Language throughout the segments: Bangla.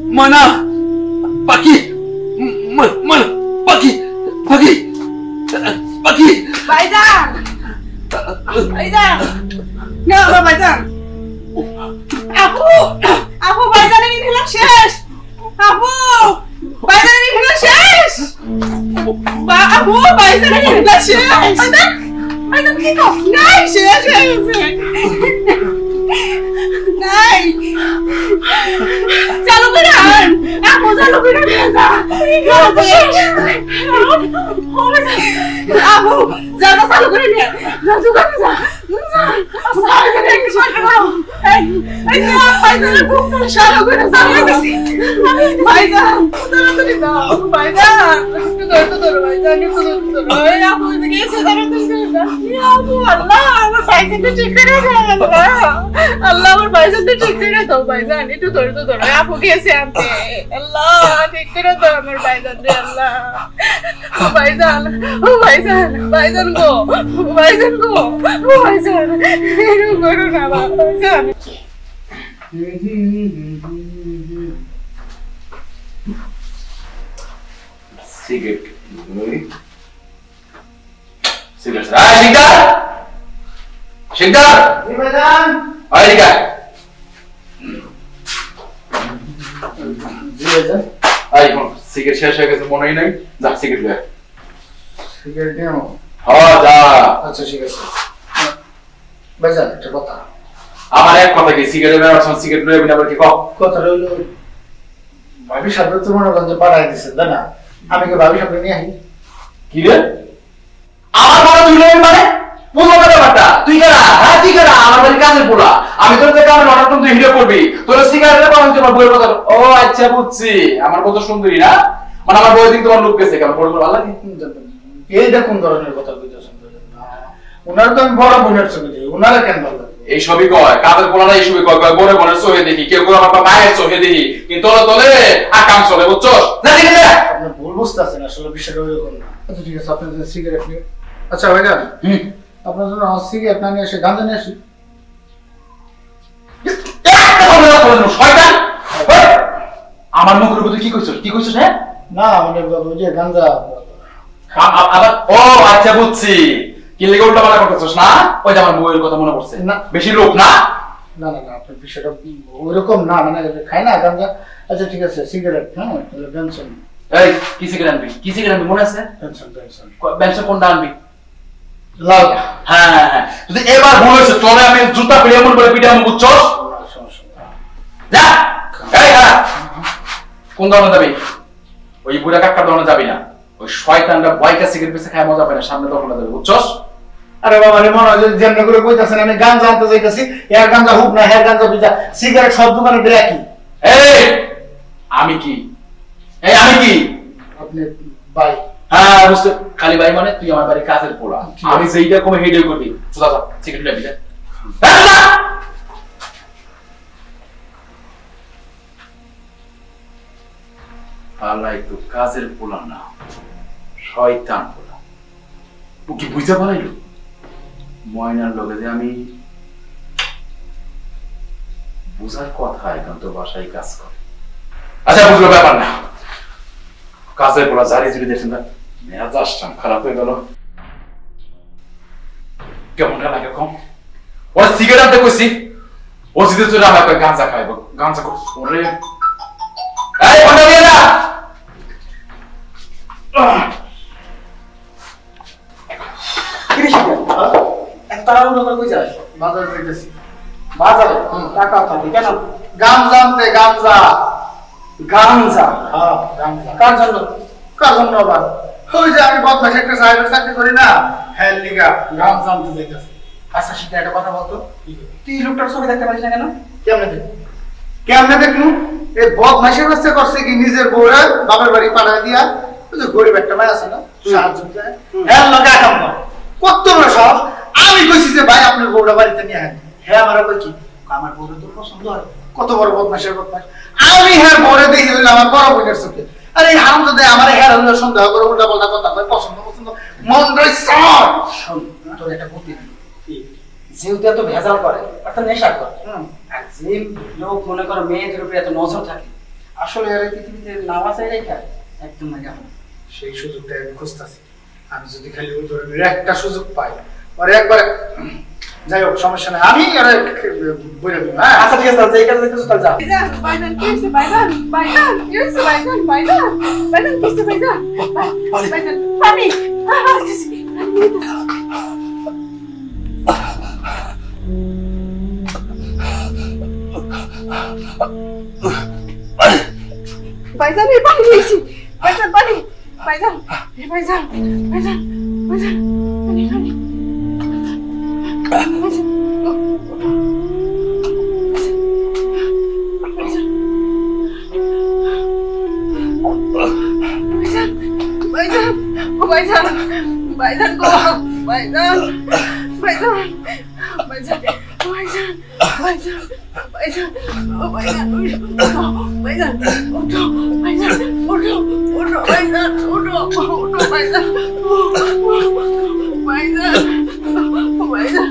Mana? Pagi. Mana? Pagi. Pagi. Pagi. ভাইজান ভাইজান না ভাইজান আপু আপু ভাইজানের ইনহেলার শেষ আপু ভাইজানের ইনহেলার শেষ আপু ভাইজানের ইনহেলার শেষ ভাইজান কি কস নাই শেষ হয়ে গেছে নাই চালু করে আন আপু চালু করে নিয়ে যা আপু যা যা চালু করে নিয়ে যা দোকানে যা আল্লাহ আমার ভাইজানটা ঠিক করে দাও ভাইজান একটু ধরে তো ধরো আপু গেছে আনতে আল্লাহ ঠিক করে দাও আমার ভাইজান রে আল্লাহ ভাইজান ও ভাইজান ভাইজান গো ভাইজান গো ও ভাইজান এরকম করো না ভাইজান সিগারেট সিগারেট আয় শিকদার শিকদার জি ভাইজান আয় দিকা জি ভাইজান আয় সিগারেট শেষ হয়ে গেছে মনেই নাই যা সিগারেট লে সিগারেট নিও হ্যাঁ যা আচ্ছা ঠিক আছে ভাইজান একটা কথা আমার এক কথা কি সিগারেট নেওয়ার সময় সিগারেট লয়ে বিনা আবার কি কথা রইলো ভাবি সাথে তো মনে করেন যে পাঠাই দিছেন তাই না আমি কি ভাবি সামনে নিয়ে আসি কি রে আমার বড় তুই লই মানে বুঝো না ব্যাপারটা তুই কেনা হ্যাঁ তুই কেনা আমার বাড়ি কাজের পোলা আমি তোর থেকে আমার অর্ডার তুই হিরো করবি তোর সিগারেটের পাওয়া তোমার বইয়ের কথা ও আচ্ছা বুঝছি আমার কত সুন্দরী না মানে আমার বই দিন তোমার লোক গেছে কেমন বড় বড় ভালো লাগে এইটা কোন ধরনের কথা কইতেছেন ওনার তো আমি বড় বোনের ছবি দিই ওনারা কেন ভালো লাগে এই সবই কয় কাদের পোলারা এই সবই কয় বড় বোনের চোখে দেখি কেউ কেউ আমার মায়ের চোখে দেখি কিন্তু তলে তলে আকাম চলে বুঝছো না ঠিক আছে আপনি ভুল বুঝতেছেন আসলে বিষয়টা ওইরকম না আচ্ছা ঠিক আছে আপনি যদি সিগারেট নিয়ে আচ্ছা ভাইরা আপনার জন্য সিগারেট না নিয়ে এসে গাঁজা নিয়ে আসি শয়তান আমার মুখের উপর কি কইছস হ্যাঁ না মানে ওই যে গাঁজা আবার ও আচ্ছা বুঝছি কি লেগে উল্টা পাল্টা করতেছস না ওই যে আমার বউয়ের কথা মনে পড়ছে না বেশি লোক না না না না আপনার বিষয়টা ওইরকম না মানে খাই না গাঁজা আচ্ছা ঠিক আছে সিগারেট হ্যাঁ বেনসন এই কি সিগারেট আনবি মনে আছে বেনসন কোনটা আনবি লাল হ্যাঁ হ্যাঁ হ্যাঁ যদি এবার ভুল হয়েছে তবে আমি জুতা পেলে এমন করে পিঠে আমি বুঝছস যা এই হ্যাঁ কোন দোকানে যাবি ওই বুড়া কাকার দোকানে যাবি না ওই শয়তানটা বয়কা সিগারেট বেচে খায় মজা পায় না সামনে দোকানে যাবে বুঝছস আরে বাবা রে মনে হয় যেমন করে কইতাছেন আমি গাঞ্জা আনতে যাইতাছি এর গাঞ্জা হুক না হের গাঞ্জা বিজা সিগারেট সব দোকানে ব্রেকি এই আমি কি আপনি ভাই হ্যাঁ বুঝতে খালি ভাই মানে তুই আমার বাড়ি কাজের পোলা আমি যেইটা কমে হেডে করবি চুদা যা সিগারেট লাগবি যা আল্লাহ একটু কাজের পোলা না শয়তান পোলা ও কি বুঝতে পারাইল ময়নার লগে যে আমি বুঝার কথা এখন তো বাসায় কাজ করে আচ্ছা বুঝলো ব্যাপার না কাজের পোলা জারি জুড়ি দেখছেন না মেজাজ খারাপ হয়ে গেল কেমন লাগে কম ওরা সিগারেট আনতে কইছি ও জিতে চলে আমার গাঁজা খাইব গাঁজা ওরে এই বন্ধ দিয়ে না বাজারে টাকা থাকে কেন গাঞ্জা আনতে গাঞ্জা হ্যাঁ গাঞ্জা কার জন্য আবার ওই যে আমি বদমাশ একটা সাহেবের চাকরি করি না হ্যাঁ লিগা গাঞ্জা আনতে যাইতেছি আচ্ছা সেটা একটা কথা বলতো তুই লোকটার ছবি দেখতে পারিস না কেন কেমনে দেখলু এই বদমাশের ব্যবস্থা করছে কি নিজের বউরা বাবার বাড়ি পাঠায় দিয়া ওই যে গরিব একটা ভাই আছে না সাহায্য দেয় হ্যাঁ লগে আকাম কর কত বড় সাহস আমি কইছি যে ভাই আপনার বউরা বাড়িতে নিয়ে আসেন হ্যাঁ আমার কই কি আমার বউরা তোর পছন্দ হয় কত বড় বদমাশের বদমাশ আমি হ্যাঁ বউরে দেখি হইলো আমার বড় বোনের চোখে আরে হারামজাদা আমার হ্যাঁ হইলো সন্দেহ করে উল্টা পাল্টা কথা কয় পছন্দ মন রই সর তোর একটা বুদ্ধি যেহেতু এত ভেজাল করে অর্থাৎ নেশা করে আর যে লোক মনে করো মেয়েদের উপরে এত নজর থাকে আসলে আর পৃথিবীতে নামা চাই রেখা একদম মজা হবে সেই সুযোগটা আমি খুঁজতেছি আমি যদি খালি ওই ধরনের একটা সুযোগ পাই আর একবার যাই হোক সমস্যা নেই আমি আর বলে দেবো হ্যাঁ আচ্ছা ঠিক আছে এই কাজে কিছু যা ভাইজান কি হয়েছে ভাইজান ভাইজান কি হয়েছে ভাইজান ভাইজান ভাইজান কি হয়েছে ভাইজান ভাইজান পানি ভাইজান এই পানি হয়েছে ভাইজান পানি ভাইজান এই ভাইজান ভাইজান ভাইজান পানি পানি ভাইজান ভাইজান ভাইজান গো ভাইজান ভাইজান ভাইজান ভাইজান ভাইজান ভাইজান ও ভাইজান ভাইজান ওঠো ভাইজান ওঠো ওঠো ভাইজান ওঠো ওঠো ভাইজান ভাইজান ভাইজান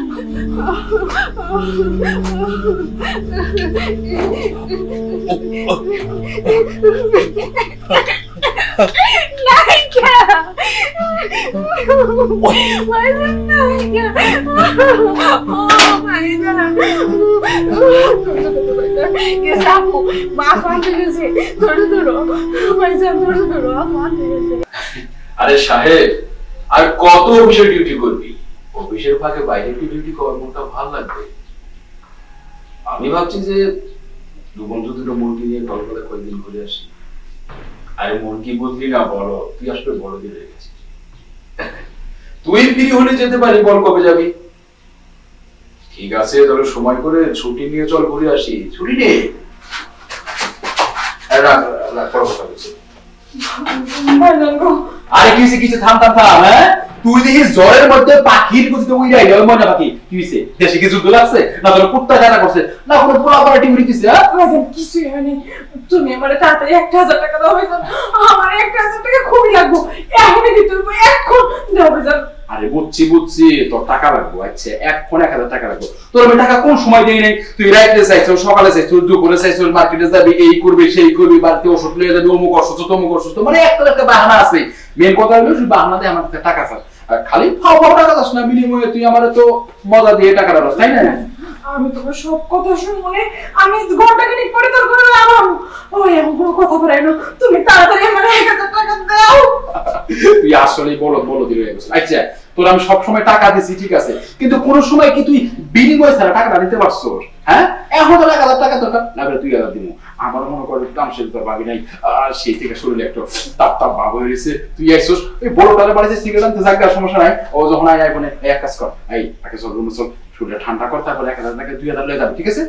নাইকা ভাইজান নাইকা ও ভাইজান কে সাপু মা কাঁদতে গেছে ধরো ধরো ভাইজান ধরো ধরো কাঁদতে গেছে আরে সাহেব আর কত অফিসের ডিউটি করবি অফিসের ফাঁকে বাইরে কি ডিউটি কর্মটা ভালো লাগবে আমি ভাবছি যে দু বন্ধু দুটো মুরগি নিয়ে কলকাতা কয়েকদিন ঘুরে আসি আরে মুরগি বুঝলি না বড় তুই আসলে বড় দিন হয়ে গেছিস তুই ফ্রি হলে যেতে পারি বল কবে যাবি ঠিক আছে তাহলে সময় করে ছুটি নিয়ে চল ঘুরে আসি ছুটি নে কথা বলছি আরে কিসে কিসে থাম থাম থাম হ্যাঁ তুই দেখিস জ্বরের মধ্যে পাখির গতিতে উইরা গেল মজা পাখি কি হইছে দেশে কি যুদ্ধ লাগছে না তোর কুত্তা জানা করছে না কোনো পোলা পার্টি উড়ি দিছে হ্যাঁ ভাইজান কিছুই হয়নি তুমি আমারে তাড়াতাড়ি 1000 টাকা দাও ভাইজান আমার 1000 টাকা খুবই লাগবে এখনই দিতে হবে এখন দাও ভাইজান আরে বুঝছি তোর টাকা লাগবে আচ্ছা এখন 1000 টাকা লাগবে তোর আমি টাকা কোন সময় দেই নাই তুই রাইতে চাইছ সকালে চাইছ দুপুরে চাইছ মার্কেটে যাবি এই করবি সেই করবি বাড়িতে ওষুধ নিয়ে যাবি অমুক অসুস্থ তমুক অসুস্থ মানে একটা বাহানা আছে মেন কথা হলো তুই বাহানা দিয়ে আমার টাকা চাস আর খালি ফাও ফাও টাকা দাস না বিনিময়ে তুই আমারে তো মজা দিয়ে টাকা দাস তাই না আমি তোমার সব কথা শুনে আমি ঘন্টা খানিক পরে তোর ঘরে আলাম ওই এমন কোনো কথা বলে না তুমি তাড়াতাড়ি আমার 1000 টাকা দাও তুই আসলেই বলো দিলে আচ্ছা তোর আমি সব সময় টাকা দিছি ঠিক আছে কিন্তু কোন সময় কি তুই বিনিময় ছাড়া টাকা দিতে পারছস হ্যাঁ এখন তো 1000 টাকা দরকার না বলে 2000 দিমু আমার মনে করে কামশের তোর ভাবি নাই আর সেই থেকে শরীরে একটু তাপ ভাব হয়ে গেছে তুই আইছস এই বড় টালে বাড়িতে সিগারেট আনতে জায়গা সমস্যা নাই ও যখন আই আইবনে এক কাজ কর এই আগে চল রুমে চল শরীরটা ঠান্ডা কর তারপর 1000 টাকা 2000 লয়ে যাবে ঠিক আছে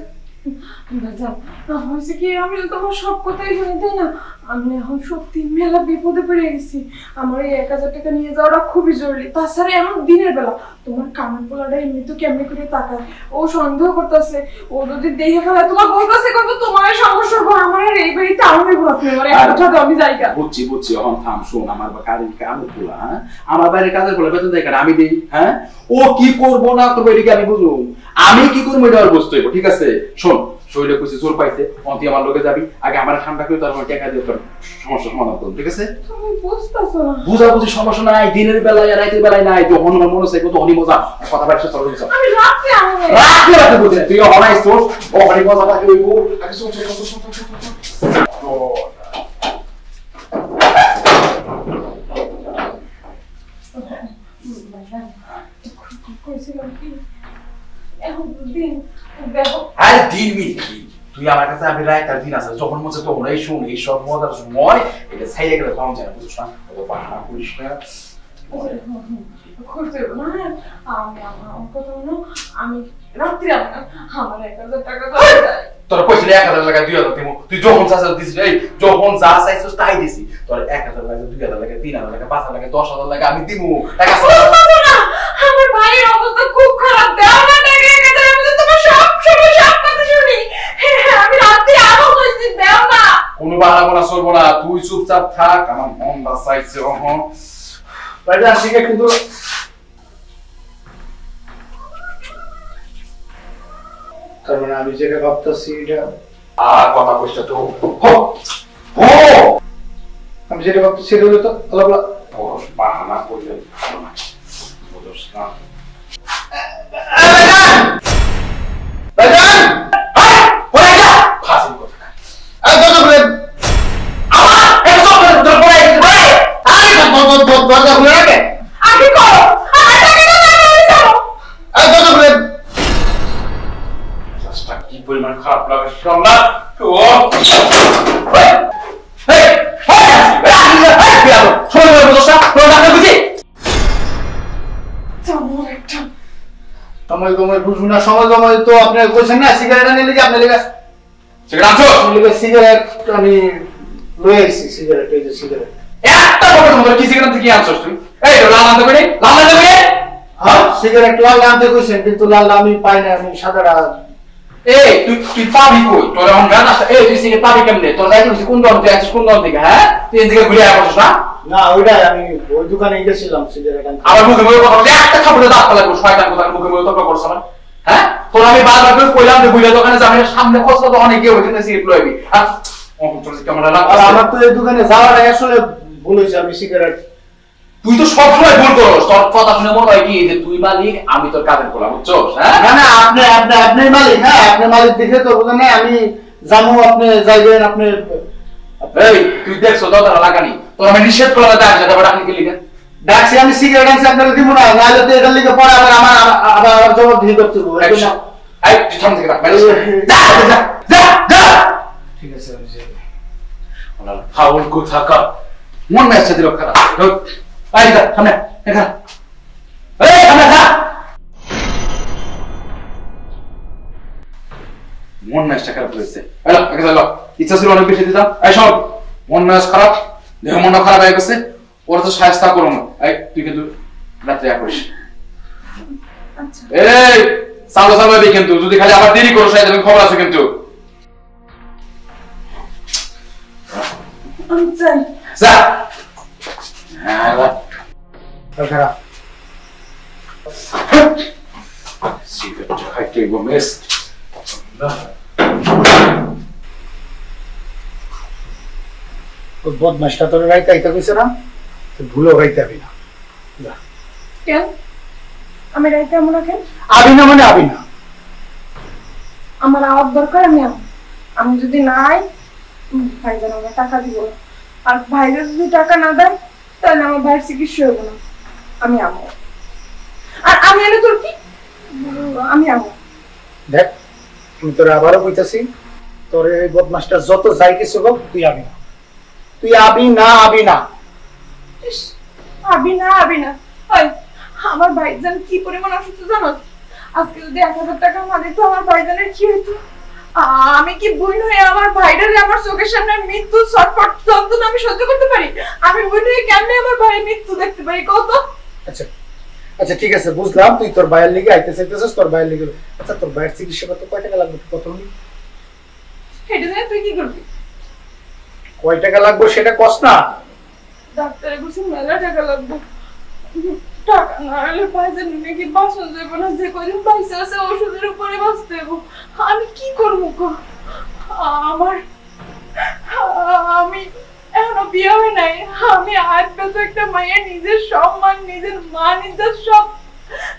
হয়েছে কি আমি তো তোমার সব কথাই শুনে তাই না আমি এখন সত্যি মেলা বিপদে পড়ে গেছি আমার এই 1000 টাকা নিয়ে যাওয়াটা খুবই জরুরি তাছাড়া এখন দিনের বেলা তোমার কামান পোলাটা এমনি তো কেমনি করে তাকায় ও সন্দেহ করতেছে ও যদি দেখে ফেলে তোমার বলতেছে কত তোমার সমস্যা হবে আমার এই বাড়িতে আমি ঘুরাতে আমার এক কথা তো আমি যাই না বুঝছি এখন থাম শোন আমার কাজের কামে পোলা হ্যাঁ আমার বাইরে কাজের পোলা বেতন দেয় আমি দেই হ্যাঁ ও কি করবো না তো এদিকে আমি বুঝবো আমি কি করবো এটা আর বুঝতে হইব ঠিক আছে শোন শরীরে কিছু জোর পাইছে অন্তি আমার লোকে যাবি আগে আমার ঠান্ডা করে তারপর টাকা দিয়ে তোর সমস্যা সমাধান করুন ঠিক আছে তুমি বুঝতেছো না বুঝাবুঝি সমস্যা নাই দিনের বেলায় আর রাতের বেলায় নাই যখন আমার মনে হচ্ছে কত অনি মজা কথা বাড়ছে চলো আমি রাতে আসবো রাতে বুঝে তুই অনাইস তোর ও অনি মজা থাকে ওই আগে চল আর দিন মিনিট তুই আমার কাছে আমি রায় তার দিন আছে যখন মনে তখন এই শুন এই সব মজার সময় এটা ছাইড়ে গেলে কম যায় বুঝছ না ও বাহানা করিস না আমি রাত্রি আমার 1000 টাকা তোর কইছিস 1000 টাকা 2000 দিমু তুই যখন চাইছিস দিছিস এই যখন যা চাইছিস তাই দিছি তোর 1000 টাকা 2000 টাকা 3000 টাকা 5000 টাকা 10000 টাকা আমি দিমু টাকা না আমার ভাইয়ের অবস্থা খুব খারাপ দাও না টাকা 1000 আমি তো তোমার সব সময় সব কথা শুনি আমি রাতে আলো কইছি দাও না কোনো বাহানা বলা চলবো না তুই চুপচাপ থাক আমার মন বাসাইছে ওহন বাইরে আসি কিন্তু তার মানে আমি যেটা ভাবতেছি এটা আর কথা কইছ তো হো হো আমি যেটা ভাবতেছি এটা হলো তো আল্লাহ বড় বাহানা করলে বুঝছ না ভাইজান আয় পড়ে যা ফাসিল কথা এই দরজা খুলে আমার এটা সব তোর পড়ে গেছে আরে দরজা খুলে রাখে আগে করো আমার টাকাটা নিয়ে যাও এই দরজা খুলে চেষ্টা কি পরিমাণ খারাপ লাগে শুনলা ও এই এই সময় বুঝছ না তোর ডাক্তার বুঝি তোমার একটা সময় গময় বুঝুন না সময় গময় তো আপনি কইছেন না সিগারেট নিলে কি আপনি লেগে সিগারেট আনছো সিগারেট আমি লয়ে আইছি সিগারেট এই যে সিগারেট একটা বড় তোমার কি সিগারেট থেকে আনছস তুই এই লাল আনতে পারি লাল আনতে পারি হ্যাঁ সিগারেট লাল আনতে কইছেন কিন্তু লাল আমি পাই না আমি সাদাটা এই তুই পাবি কই তোর এখন গান আসছে এই তুই সিগারেট পাবি কেমনে তোর যাই তুই কোন দোকান থেকে কোন দোকান থেকে হ্যাঁ তুই এদিকে ঘুরে আসছিস না না ওইটাই আমি ওই দোকানে গেছিলাম সিগারেট আনতে আমার মুখে মুখে কথা বলে একটা খাবড়ে দাঁত ফেলা করছ শয়তান কথা মুখে মুখে তর্ক করছ না হ্যাঁ তোর আমি বারবার করে কইলাম যে বুইলা দোকানে যাবি সামনে খসকা তো অনেক গিয়ে ওইখানে সিগারেট লইবি আর তোর ক্যামেরা আর লাগছে আমার তো এই দোকানে যাওয়ার আগে আসলে ভুল হয়েছে আমি সিগারেট তুই তো সব সময় ভুল করছ তোর কথা শুনে মনে হয় কি যে তুই মালিক আমি তোর কাজের গোলাম বুঝছস হ্যাঁ না না আপনি মালিক হ্যাঁ আপনি মালিক দেখে তো বুঝেন না আমি জামু আপনি যাইবেন আপনি এই তুই দেখছো তো তারা লাগানি তোর আমি নিষেধ করলাম ডাক যেতে পারে আপনি কি লিখেন ডাকছি আমি সিগারেট আনছি আপনাকে দিব না নাহলে তো এটার লিখে পরে আবার জবাব দিয়ে করতে হবে এই তুই থাম থেকে রাখ যা যা যা যা ঠিক আছে আমি যাই ফাউল কোথাকার মন মেসে দিল খারাপ আই যা সামনে এখানে এই সামনে যা মন মেসটা খারাপ হয়েছে এলো আগে চলো ইচ্ছা ছিল অনেক বেশি দিতাম এই সব মন মেস খারাপ দেহ মন খারাপ হয়ে গেছে ওর তো সাহায্য করো না এই তুই কিন্তু রাত্রে করিস আচ্ছা এই চালো চালো কিন্তু যদি খালি আবার দেরি করো সাথে খবর আছে কিন্তু আমি চাই যা খারাপ সিগারেট খাইতে গোমেস ওই বদমাসটা তোর রাইতে আইতে কইছে না তুই ভুলও রাইতে আবি না যা কেন আমি রাইতে আমরা কেন আবি না মানে আবি না আমার আওয়াজ দরকার আমি যদি নাই ভাইজান আমার টাকা দিব না আর ভাইজান যদি টাকা না দেয় তাহলে আমার ভাইয়ের চিকিৎসা হবে না আমি আমো আর আমি এনে তোর কি আমি আমো দেখ আমি তোর আবারও কইতাছি তোর এই বদমাসটা যত যাই কিছু হোক তুই আবি না তুই আবি না ইস, আবি না ওই আমার ভাইজান কি পরিমাণ অসুস্থ জানো আজকে যদি 1000 টাকা না দিত আমার ভাইজানের কি হতো আমি কি বুইন হয়ে আমার ভাইটার আমার চোখের সামনে মৃত্যু ছটফট যন্ত্রণা আমি সহ্য করতে পারি আমি বুইন হয়ে কেমনে আমার ভাইয়ের মৃত্যু দেখতে পারি কত আচ্ছা আচ্ছা ঠিক আছে বুঝলাম তুই তোর ভাইয়ের লিগে আইতে চাইতেছিস তোর ভাইয়ের লিগে আচ্ছা তোর ভাইয়ের চিকিৎসা করতে কয় টাকা লাগবে কত নি সেটা জানি তুই কি করবি কয় টাকা লাগবে সেটা কস না ডাক্তারের কাছে মেলা টাকা লাগবে টাকা না হলে ভাইজান নাকি বাঁচন যাবে না যে কদিন পয়সা আছে ওষুধের উপরে বাঁচতে হবে আমি কি করবো গো আমি এখনো বিয়ে হয় নাই আমি আজকে তো একটা মায়ের নিজের সম্মান নিজের মা নিজের সব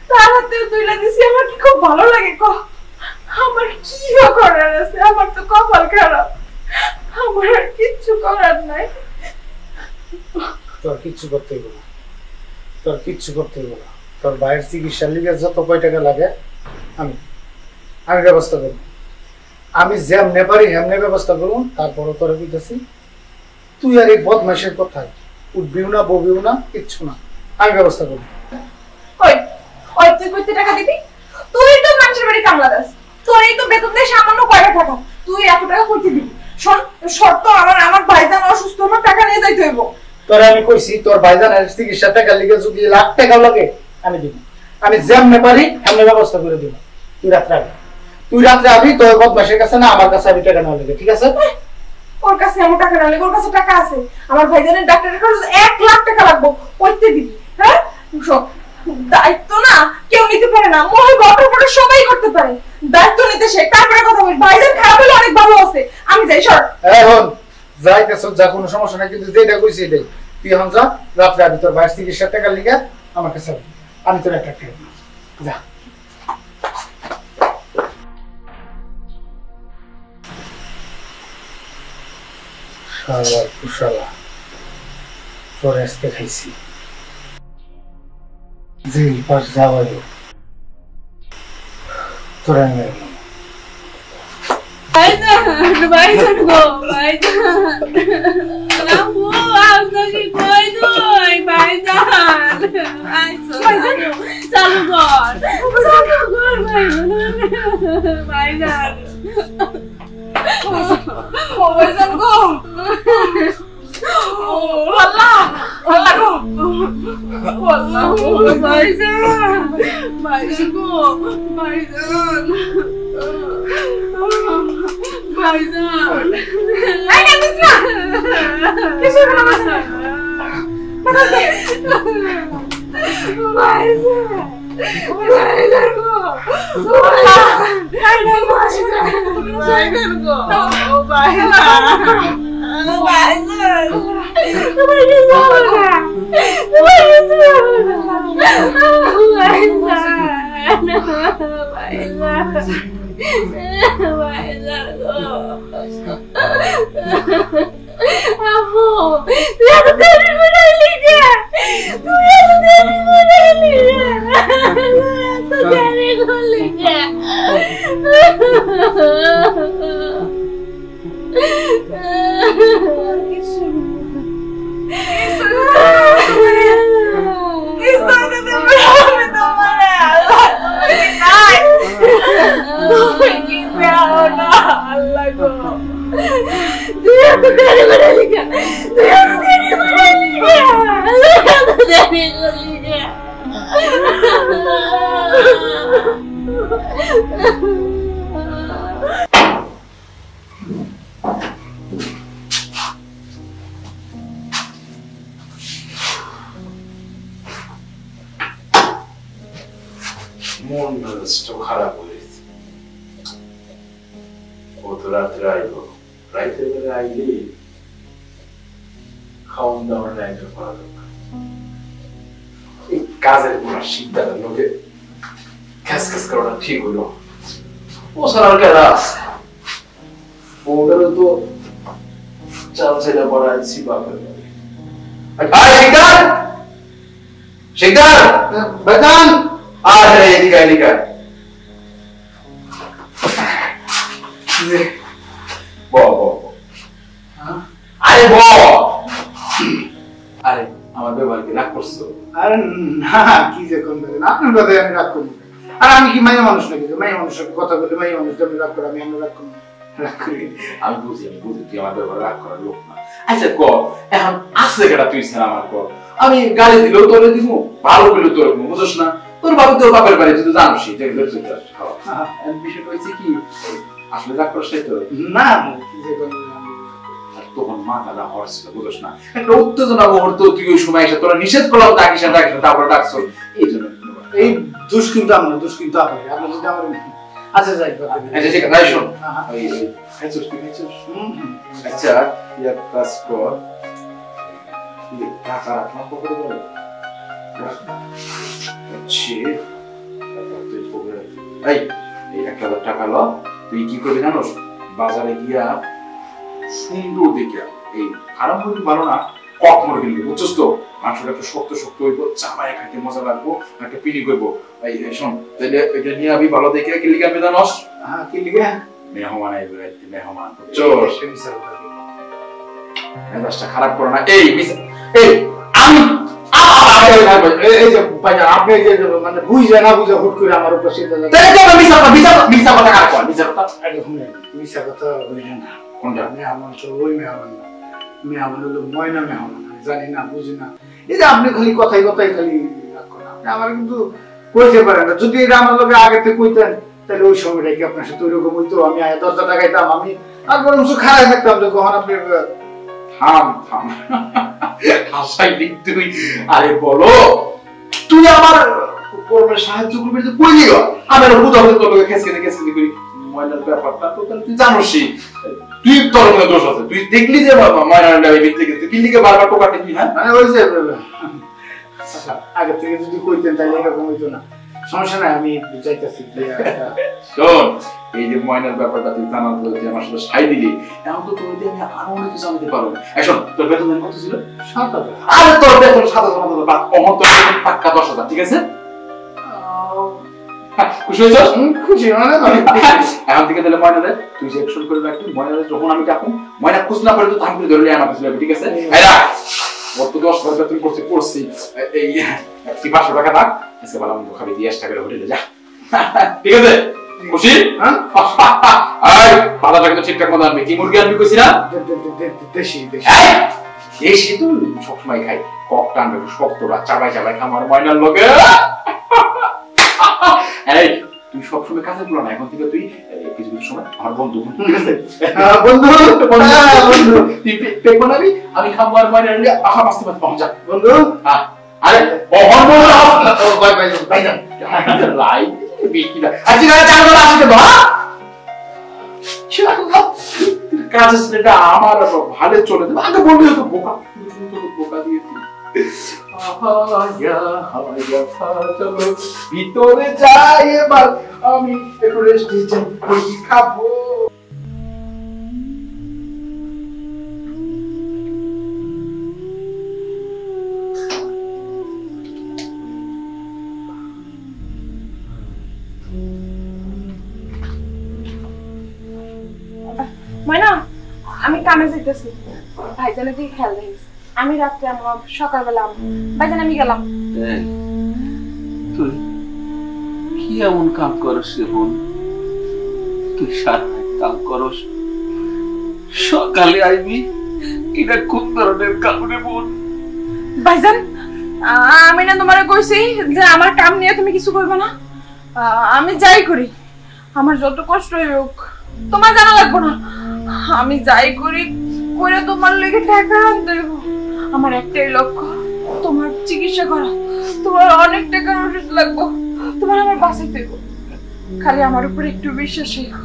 তার হাতে তুলে দিছি আমার কি খুব ভালো লাগে ক আমার কি করার আছে আমার তো কপাল খারাপ আমার আর কিচ্ছু করার নাই তোর কিচ্ছু করতে হইব না তোর ভাইয়ের চিকিৎসার লিগে যত কয় টাকা লাগে আমি ব্যবস্থা করব আমি যেমনে পারি হেমনে ব্যবস্থা করুন তারপরও তোর কইতেছি তুই আর এই বদমাইশের কথায় উঠবিও না ববিও না কিচ্ছু না আমি ব্যবস্থা করব ওই তুই কইতে টাকা দিবি তুই তো মানুষের বাড়ি কামলা দাস তোর এই তো বেতন দেয় সামান্য কয়টা টাকা তুই এত টাকা কইতে দিবি শোন শর্ত আমার ভাইজান অসুস্থ আমার টাকা নিয়ে যাইতে হইব তোর আমি কইছি তোর ভাইজানের চিকিৎসা টাকা লিগে যদি লাখ টাকা লাগে আমি দিব আমি যেমনে পারি হেমনে ব্যবস্থা করে দিব তুই রাত্রে আবি তোর বদমাইশের কাছে না আমার কাছে আমি টাকা নেওয়া লাগে ঠিক আছে ওর কাছে আমার টাকা না লাগে ওর কাছে টাকা আছে আমার ভাইজানের ডাক্তারের খরচ 1 লাখ টাকা লাগবে কইতে দিবি হ্যাঁ শোন দায়িত্ব না কেউ নিতে পারে না, মনে বটর বটর সবাই করতে পারে, দায়িত্ব নিতে শেখ তারপরে কথা বলি। ভাইজান খারাপ হলে অনেক ভালো আছে, আমি যাই। সর এখন যাইতেছ যা, কোনো সমস্যা নাই, কিন্তু যেটা কইছি এটাই। তুই এখন যা, রাত্রে আমি তোর 22-30 টাকা লিখে আমার কাছে আমি তোর একটা যা। শালা কুশালা তোর আজকে খাইছি, জেল পাস যাওয়াই তোর আমি ভাইজান, ভাইজান গো, ভাইজান আপু আপনাকে কই দই ভাইজান, চালু কর ভাইজান, ভাইজান গো, আল্লাহ আল্লাহ গো, আল্লাহ ভাইজান, ভাইজান গো, ভাইজান, ভাইজান, এই না বিসরা কিছু না বিসরা বলতে ভাইজান, ভাইজান গো, ভাইজান গো, ভাইজান গো, ভাইজান, মন খারাপ হয়েছে। ও তো রাত্রে আইব, রাইতের বেলা আইলে খাওয়ান দাওয়ার আয়োজন করা দরকার। এই কাজের কোন সিদ্ধান্ত লোকে খ্যাস খ্যাস করাটা ঠিক হইল। ও সারার কেনা আছে, ওটারও তো চাল চাইলে পড়াইছি বাপের বাড়ি। শিকদার, শিকদার বেতন আরে এদিকে এদিকে আরে আরে আমার ব্যবহার কি রাগ করছো? আরে না, কি যে করবেন আপনার কথায় আমি রাগ করবো? আর আমি কি মাইয়া মানুষ নাকি? মাইয়া মানুষের কথা বলে মাইয়া মানুষ আমি রাগ করে? আমি রাগ করবো? আমি বুঝি তুই আমার ব্যবহার রাগ করার লোক না। আচ্ছা ক এখন আসলে কেটা তুই আমার ক, আমি গালি দিলেও তোরে দিব, ভালো করলেও তোর বুঝোস না? তোর বাবু তোর বাপের বাড়ি, তুই তো জানোসই বিষয়টা হয়েছে কি, আসলে রাগ করিস তো না, কি যে করবেন? তখন মাথাটা হরছিল, বুঝোস না? একটা উত্তেজনা মুহূর্ত, তুই ওই সময় এসে তোরা নিষেধ করলাম ডাকিস না তারপর ডাকছো, এই জন্য এই দোষ কিন্তু আমার, দোষ কিন্তু আপনার। আপনি যদি আমার আচ্ছা যাই আচ্ছা ঠিক আছে, শোন ওই খাইছস তুই খাইছস? আচ্ছা এক কাজ কর, টাকা রাখলাম পকেটে দেবো এই 1,000 টাকা ল, তুই কি করবি জানোস? বাজারে গিয়া সুন্দর দেখে এই খারাপ মুরগি ভালো না, কক মুরগি নিবি, বুঝছস তো? মাংসটা একটু শক্ত শক্ত হইব, চাবায় খাইতে মজা লাগবো, একটা পিনি করব। এই শোন তাহলে এটা নিয়ে আমি ভালো দেখে কি লিগা আমি জানোস? হ্যাঁ কি লিগা? মেহমান আইবে, মেহমান বুঝছস? মেজাজটা খারাপ করো না। এই এই আমি এই যে ভাই আপনি যে মানে বুঝে না বুঝে হুট করে আমার উপর সিদ্ধ লাগে। তাই তো মিছা কথা কার কর? মিছা কথা আরে শুনেন, মিছা কথা হইল না। কোনটা? মেহমান তো ওই মেহমান না, মেহমান হলো ময়না মেহমান, আমি জানি না বুঝি না। এই যে আপনি খালি কথাই কথাই খালি রাগ করেন, আপনি আমার কিন্তু কইতে পারেন না। যদি এটা আমার লোকে আগে থেকে কইতেন তাহলে ওই সময়টা কি আপনার সাথে ওইরকম হইতো? আমি 10 টাকা খাইতাম, আমি আর বরং খারাপ থাকতাম যে কখন আপনি থাম হাসাই দিক তুই। আরে বলো তুই তুই আমার করবে সাহায্য করবি তো কই দিও আমি আর বুঝা হতে তোর লগে খেসকে করি ময়নার ব্যাপারটা তো তুই জানোসই তুই তোর মনে দোষ আছে তুই দেখলি যে বাবা ময়নার গায়ে মিথ্যে গেছে কি লিখে বারবার টোকা দিবি হ্যাঁ ওই যে আগে থেকে যদি কইতেন তাহলে এরকম হইতো না সমস্যা নাই আমি বুঝাইতেছি শোন এই যে ময়নার ব্যাপারটা তুই জানার পরে তুই আমার সাথে সাই দিলি এখন তো তোর দিয়ে আমি আরো অনেক কিছু জানতে পারবো শোন তোর বেতন কত ছিল 7,000 আরে তোর বেতন 7,000 বাদ অমন তোর বেতন পাক্কা 10,000 ঠিক আছে খুশি হয়েছিস খুশি মানে এখন থেকে তাহলে ময়নারে তুই যে অ্যাকশন করে রাখবি ময়নারে যখন আমি ডাকুম ময়না খুশ না করে তো থাম করে ধরে আমার কাছে ঠিক আছে এরা ওর তো 10,000 বেতন করছি এই 500 টাকা রাখ আজকে ভালো মন্দ খাবি 10 টাকা করে হোটেলে যা ঠিক আছে খুশি হ্যাঁ আই বাজারটা কিন্তু ঠিকঠাক মতো আনবি কি মুরগি আনবি কইছি না দেশি দেশি তো সবসময় খাই কক টানবে শক্তরা চাবাই খামার ময়নার লগে এই তুই সবসময় কাজে বলো না এখন থেকে তুই কিছু কিছু সময় আমার বন্ধু ঠিক আছে বন্ধু তুই পেক বানাবি আমি খামার ময়নার লগে আহা বাস্তে পৌঁছ যা বন্ধু হ্যাঁ আরে বন্ধু বাই বাই লাই বিকিটা আজকে চালু আসতে বা ইনশাআল্লাহ কাজ সেটা আমার ভালো চলে যাবে আগে বলবি তো বোকা দিয়েছি চলো ভিতরে যাই এবার আমি একটু রেস্ট নিচ্ছি খাবো ময়না আমি কামে যাইতেছি ভাইজানের দিকে খেয়াল রাখিস আমি রাত্রে আমার সকালবেলা ভাইজান আমি গেলাম তুই কি এমন কাম করস রে বোন তুই সারা কাম করস সকালে আইবি এটা কোন ধরনের কাম রে বোন ভাইজান আমি না তোমারে কইছি যে আমার কাম নিয়ে তুমি কিছু করবে না আমি যাই করি আমার যত কষ্ট হোক তোমার জানা লাগবে না আমি যাই করি করে তোমার লেগে টাকা আনতে দেব আমার একটাই লক্ষ্য তোমার চিকিৎসা করা তোমার অনেক টাকার ওষুধ লাগবে তোমার আমার বাঁচাইতে দেব খালি আমার উপর একটু বিশ্বাস রেখো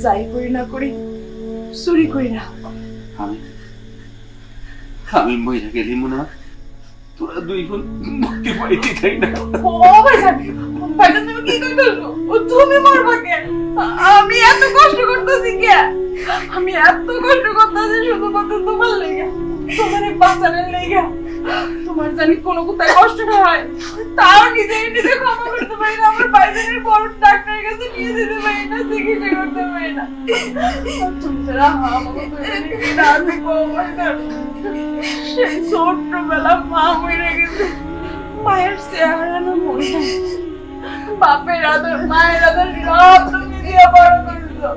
যাই করি না করি চুরি করি না আমি মইরা গেলি মনে হয় তোরা দুই বোন মুক্তি পাইতে চাই না ও ভাইজান ভাইজান তুমি কি কইতেছো তুমি মরবা কেন আমি এত কষ্ট করতেছি কে আমি এত কষ্ট করতেছি শুধুমাত্র তোমার লেগে তোমার বাঁচানোর লেগে তোমার জানি কোনো কোথায় কষ্ট না হয় তাও নিজে ক্ষমা করতে পারি না আমার ভাইজানের বড় ডাক্তারের কাছে নিয়ে যেতে পারি না চিকিৎসা করতে পারি না তুমি যারা আমাকে সেই ছোট্টবেলা মা মরে গেছে মায়ের চেহারা না মনে বাপের আদর মায়ের আদর সব তুমি দিয়ে বড় করছো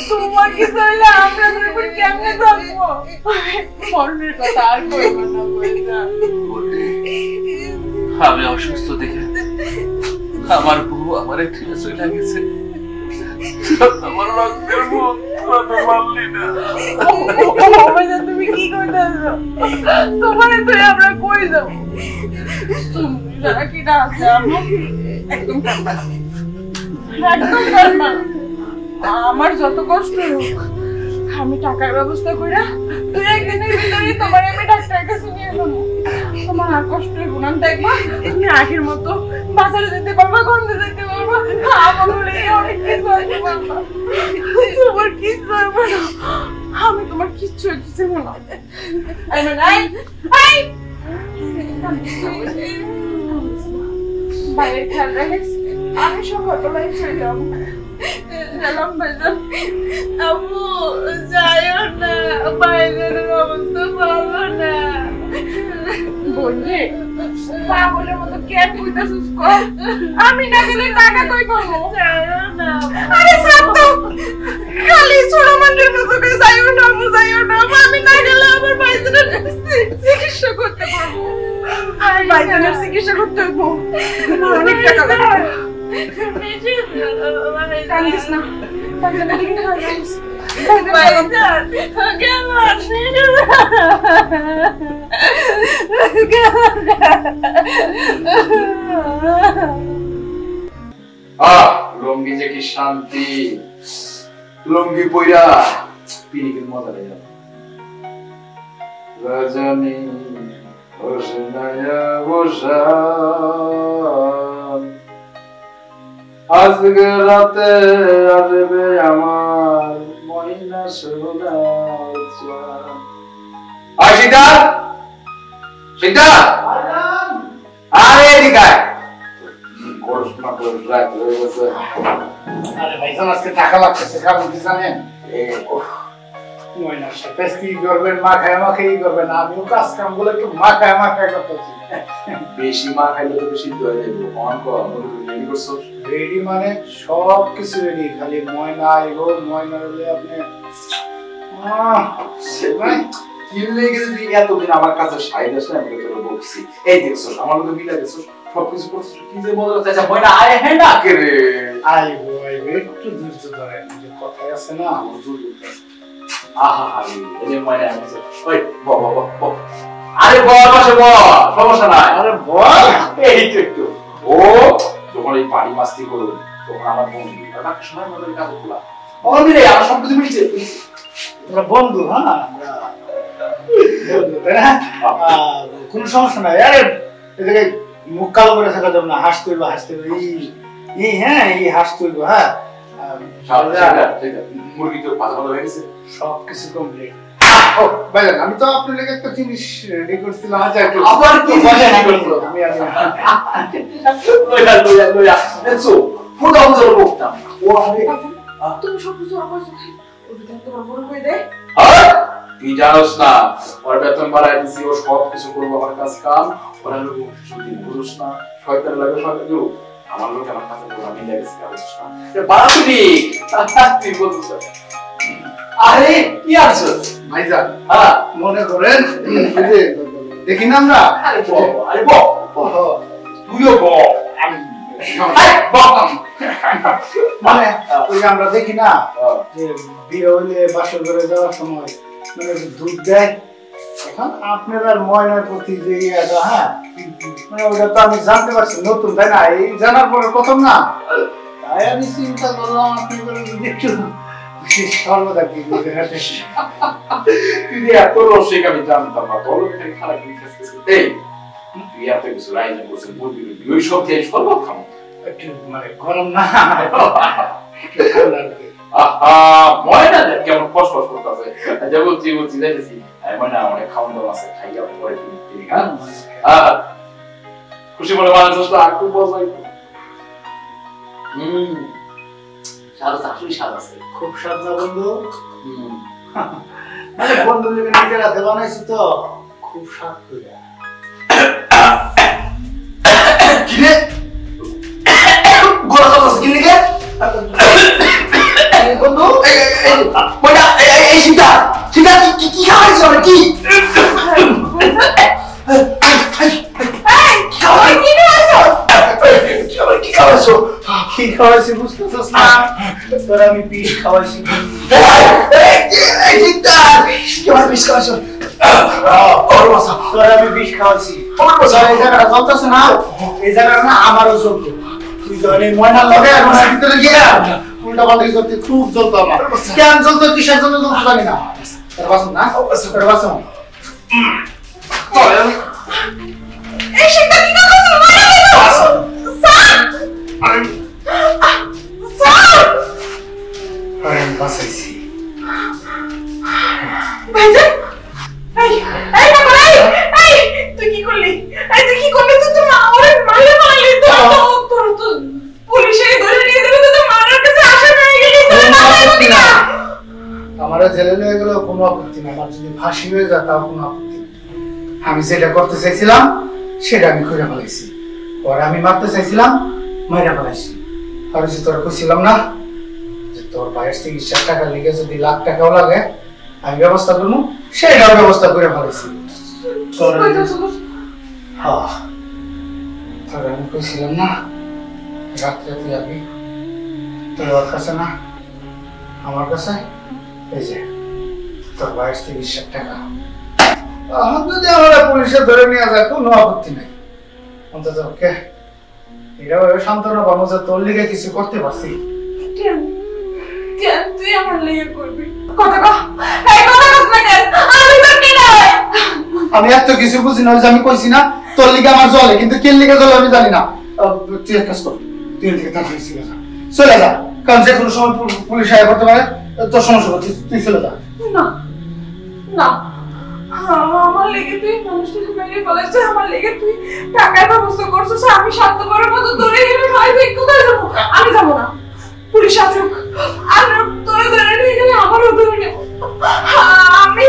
তোমার কি হইলে আমরা দুই কেমনে থাকবো মরণের কথা আর কইবো না আমি অসুস্থ দেখে আমার বউ আমারে ঠেলে চলে গেছে আমার রক্তের বোন মারলি না তুমি কি কইতেছো তোমারে তো আমরা কই যাবো যারা কি না আছে একদম আমার যত কষ্ট হোক আমি টাকার ব্যবস্থা কইরা তুই একদিনের ভিতরে তোমার আমি ডাক্তারের কাছে নিয়ে যাবো তোমার আর কষ্ট হইব না দেখবা তুমি আগের মতো বাজারে যেতে পারবা গন্ধে যেতে পারবা আমার হলে অনেক কিছু আসতে পারবা তোমার কিচ্ছু হবে না আমি তোমার কিচ্ছু হচ্ছে না বাইরে খেয়াল রাখিস আমি সকালবেলায় চলে যাবো গেলাম ভাইজান আম্মু যাইও না বাইরের অবস্থা ভালো না বললি পাগলের মতো কেন কইতাছিস কর আমি না গেলে টাকা কই পাবো যাইও না আরে সব তো খালি ছোট মানুষের মতো করে যাইও না আম্মু যাইও না আমি না গেলে আমার ভাইজানের চিকিৎসা করতে পারবো আর ভাইজানের চিকিৎসা করতে হইব অনেক টাকা লাগবে কান্দিস না ভাইজানের দিকে খেয়াল রাখিস ভাইজান কেমন লুঙ্গি যে কি শান্তি, লুঙ্গি পইরা পিরিকের মজা লেগে যাবে। রজনী হোসনায়া হোসান, আজকে রাতে আসবে আমার মহিনা সোনা। সীতা, সীতা, আরে এদিকে আয়। আরে ভাইজান আজকে টাকা লাগতেছে, কারণ কি জানেন? ময়নার সাথে কি করবেন, মাখায় করবেন, আমিও কাজ কাম গুলো একটু মাখায় করতেছি। বেশি মা খাইলে তো বেশি হয়ে যাবে। অন কর, রেডি করছো? রেডি মানে সব কিছু রেডি, খালি ময়না আইবো। ময়না হলে আপনি এতদিন আমার কাছে সাইড আসলে আমি তোর বলছি, এই দেখছো আমার মতো মিলা দেখছো সবকিছু করছো, কি যে মজা হচ্ছে। ময়না আয় হ্যাঁ না কে রে, আইবো একটু ধৈর্য ধরেন, যে কথাই আছে না হুজুর। আহা আরে এই ময়না আছে। ওই আরে বল বসে বল, সমস্যা নাই। আরে বল এই তো একটু ও যখন এই পানি মাস্তি করুন তখন আমার বন্ধু আর সময় মতো কাজ খোলা আমার মিলে আমার সবকিছু মিলছে। তোরা বন্ধু, হ্যাঁ কোন সমস্যা নাই। আরে এদিকে মুখ কালো করে থাকা যাবে না, হাসতে হইব এই হ্যাঁ এই হাসতে হইব। হ্যাঁ মুরগি তো ভাজা ভাজা হয়ে গেছে, সবকিছু কমপ্লিট। ও ভাইজান আমি তো আপনার লেগে একটা জিনিস রেডি করছিলাম। আচ্ছা একটু আবার কি আমি লইয়া দেখছো ফোটা উজল করতাম ও আমি তুমি সব কিছু আমার সাথে ওটা তোমার বড় করে দেয়। আর তুই জানোস না ওর বেতন বাড়াই দিছি, ও সব কিছু করবো আমার কাজ কাম। ওরা লোক যদি বুঝোস না শয়তান লাগে, শয়তান লোক আমার লোক আমার কাছে বলা মিলে গেছে, বুঝোস না বাড়াবি তুই বলছিস। আরে কি আছো ভাইজান? হ্যাঁ মনে করেন দেখি না আমরা। আরে বল তুইও বল। মানে ওই আমরা দেখি না যে বিয়ে হইলে বাসর ঘরে যাওয়ার সময় মানে দুধ দেয়, এখন আপনার ময়নার প্রতি যে ইয়েটা, হ্যাঁ মানে ওটা তো আমি জানতে পারছি নতুন, তাই না? এই জানার পরে প্রথম না, তাই আমি চিন্তা করলাম আপনি করে একটু সর্বদা কি তুই এত রসিক আমি জানতাম না, তোর এখানে খারাপ এই তুই এত কিছু আয়োজন করছিস, মুরগি ওই সব দিয়ে সর্ব খাম একটু মানে গরম না ময়না দেখ কেমন ফসফস করতেছে। যা বলছি যাইতেছি ময়না অনেক খাওয়ান দাওয়া আছে, খাইয়া পরে তুমি হ্যাঁ খুশি মনে মানুষ খুব মজা। স্বাদ আছে, আসলে স্বাদ আছে, খুব স্বাদ না বন্ধু? মানে বন্ধু নিজের হাতে বানাইছি তো খুব স্বাদ করে। কিরে গোড়া কথা আছে কিনে বন্ধু ময়না এই সীতা সীতা কি কি খাওয়াইছো আমরা কি কি খাওয়াইছি বুঝতেছিস না? তোর আমি বিষ খাওয়াইছি। তোর আমি বিষ খাওয়াইছি। এই জায়গাটা চলতেছে না, এই জায়গাটা না আমারও চলতো। তুই যখন এই ময়নার লগে ভিতরে গিয়া উল্টা পাল্টা করতে খুব চলতো আমার। কেন চলতো, কিসের জন্য চলতো জানি না। তোর বাসন না, তোর বাসন এই সেটা কি করছো? আমি বাসাইছি। ভাইজান এই এই বাবা এই তুই কি করলি? এই তুই কি করলি? তুই তো ওরে মাইরে মারলি তো তো পুলিশে ধরে নিয়ে যাবে তো মারার কাছে আশা হয়ে গেলি তো মারলি না। আমারে জেলে নিয়ে গেল কোনো আপত্তি না, আমার যদি ফাঁসি হয়ে যায় তাও কোনো আপত্তি না। আমি যেটা করতে চাইছিলাম সেটা আমি করে ফেলাইছি। পরে আমি মারতে চাইছিলাম, মাইরা ফেলাইছি। আর যে তোর কইছিলাম না যে তোর ভাইয়ের চিকিৎসার টাকা লেগে যদি লাখ টাকাও লাগে আমি ব্যবস্থা করবো, সেটাও ব্যবস্থা করে ফেলাইছি। হ্যাঁ তোর আমি কইছিলাম না রাত্রে তুই আবি, তোর ওর কাছে না আমার কাছে এই যে তোর 22-23 টাকা যদি আমরা পুলিশে ধরে নিয়ে যায় কোনো আপত্তি নেই, অন্তত ওকে এটা সান্ত্বনা পাবো যে তোর লিগে কিছু করতে পারছি। তুই আমার লেগে করবি কথা কহ, এই কথা কস না কেন? আমি তো কি নাই, আমি এত কিছু বুঝি না, আমি কইছি না তোর লিগে আমার জলে, কিন্তু কে লিগে জলে আমি জানি না। তুই এক কাজ কর, তুই এদিকে তাড়াতাড়ি চলে যা, কারণ যে কোনো সময় পুলিশ আয়া করতে পারে, তোর সমস্যা হবে, তুই চলে যা। না না, আমার লেগে তুই মানুষটাকে মেরে ফেলেছিস, আমার লেগে তুই টাকার ব্যবস্থা করছিস, আমি স্বার্থপরের মতো ধরে গেলে ভাই তুই কোথায় যাবো? আমি যাবো না, পুলিশ আসুক আর তোরে ধরে নিয়ে গেলে আমারও ধরে নেব। আমি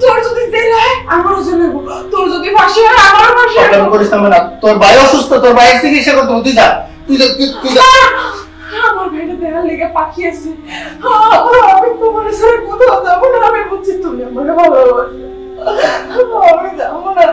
তোর যদি জেল হয় আমারও জেল নেবো, তোর যদি ফাঁসি হয় আমারও ফাঁসি হবে। করিস না, তোর ভাই অসুস্থ, তোর ভাইয়ের চিকিৎসা করতে হবে, তুই যা, তুই যা। আমার ভাইটা দেওয়ার লেগে পাঠিয়েছে, আমি তোমার সাথে কোথাও যাবো না, আমি বুঝছি তুমি আমার ভালোবাসো, আমি যাবো না।